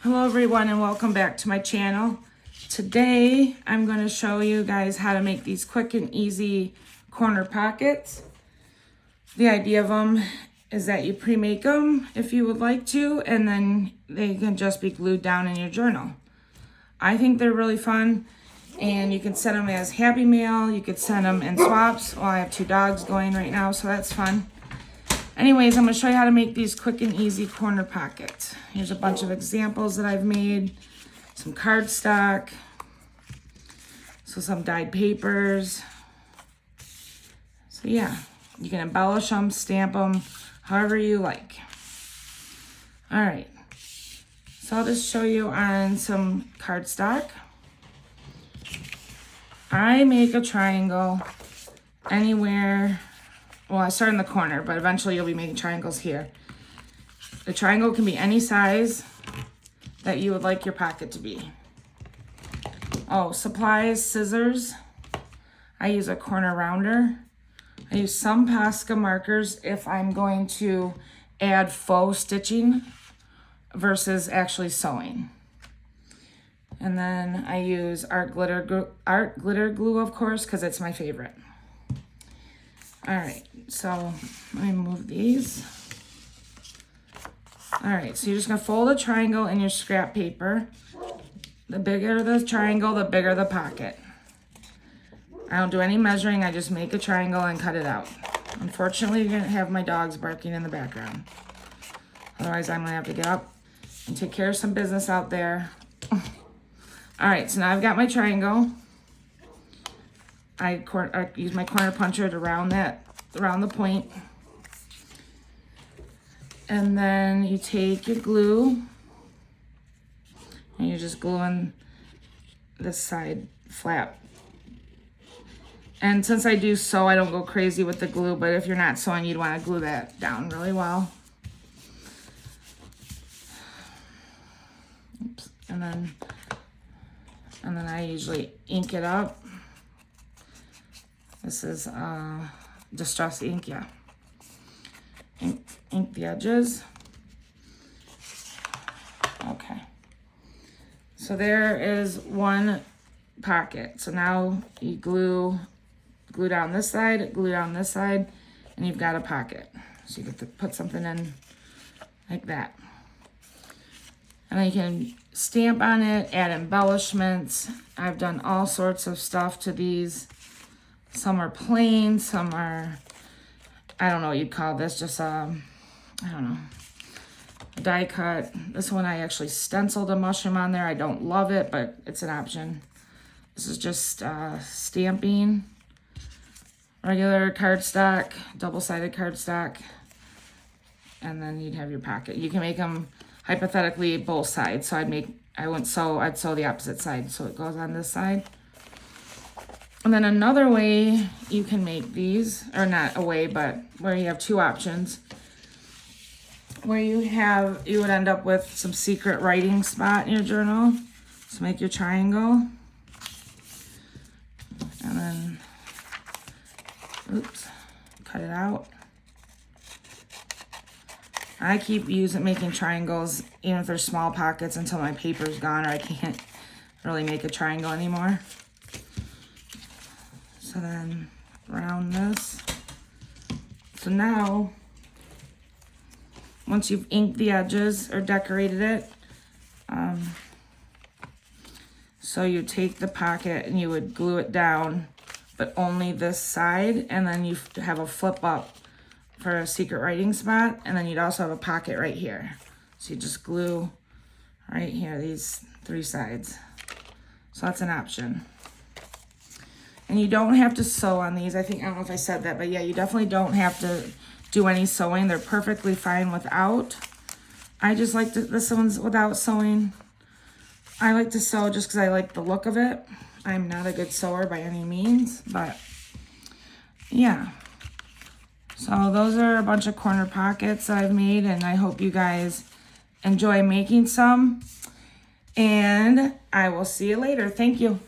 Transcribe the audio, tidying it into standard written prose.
Hello everyone and welcome back to my channel. Today I'm going to show you guys how to make these quick and easy corner pockets. The idea of them is that you pre-make them if you would like to, and then they can just be glued down in your journal. I think they're really fun, and you can set them as Happy Mail, you could send them in swaps. Well, I have 2 dogs going right now, so that's fun. Anyways, I'm going to show you how to make these quick and easy corner pockets. Here's a bunch of examples that I've made. Some cardstock. So some dyed papers. So yeah, you can embellish them, stamp them, however you like. Alright, so I'll just show you on some cardstock. I make a triangle anywhere. Well, I start in the corner, but eventually you'll be making triangles here. The triangle can be any size that you would like your pocket to be. Oh, supplies, scissors. I use a corner rounder. I use some Posca markers if I'm going to add faux stitching versus actually sewing. And then I use art glitter glue, of course, because it's my favorite. Alright, so let me move these. Alright, so you're just going to fold a triangle in your scrap paper. The bigger the triangle, the bigger the pocket. I don't do any measuring, I just make a triangle and cut it out. Unfortunately, you're going to have my dogs barking in the background. Otherwise, I'm going to have to get up and take care of some business out there. Alright, so now I've got my triangle. I use my corner puncher to round the point. And then you take your glue and you're just gluing this side flap. And since I do sew, I don't go crazy with the glue, but if you're not sewing, you'd want to glue that down really well. Oops. And then I usually ink it up. This is Distress ink, yeah. Ink the edges. Okay. So there is one pocket. So now you glue down this side, and you've got a pocket. So you get to put something in like that. And then you can stamp on it, add embellishments. I've done all sorts of stuff to these. Some are plain, some are, I don't know what you'd call this, just I don't know, a die cut. This one I actually stenciled a mushroom on there. I don't love it, but it's an option. This is just stamping, regular cardstock, double-sided cardstock, and then you'd have your pocket. You can make them hypothetically both sides. So I'd sew the opposite side, so it goes on this side. And then another way you can make these, or not a way, but where you have 2 options, where you would end up with some secret writing spot in your journal. So make your triangle. And then, oops, cut it out. I keep making triangles, even if they're small pockets, until my paper's gone or I can't really make a triangle anymore. So then round this. So now, once you've inked the edges or decorated it, so you take the pocket and you would glue it down, but only this side, and then you have a flip up for a secret writing spot, and then you'd also have a pocket right here. So you just glue right here, these 3 sides. So that's an option. And you don't have to sew on these. I don't know if I said that, but yeah, you definitely don't have to do any sewing. They're perfectly fine without. I just like this one's without sewing. I like to sew just because I like the look of it. I'm not a good sewer by any means, but yeah. So those are a bunch of corner pockets that I've made, and I hope you guys enjoy making some. And I will see you later. Thank you.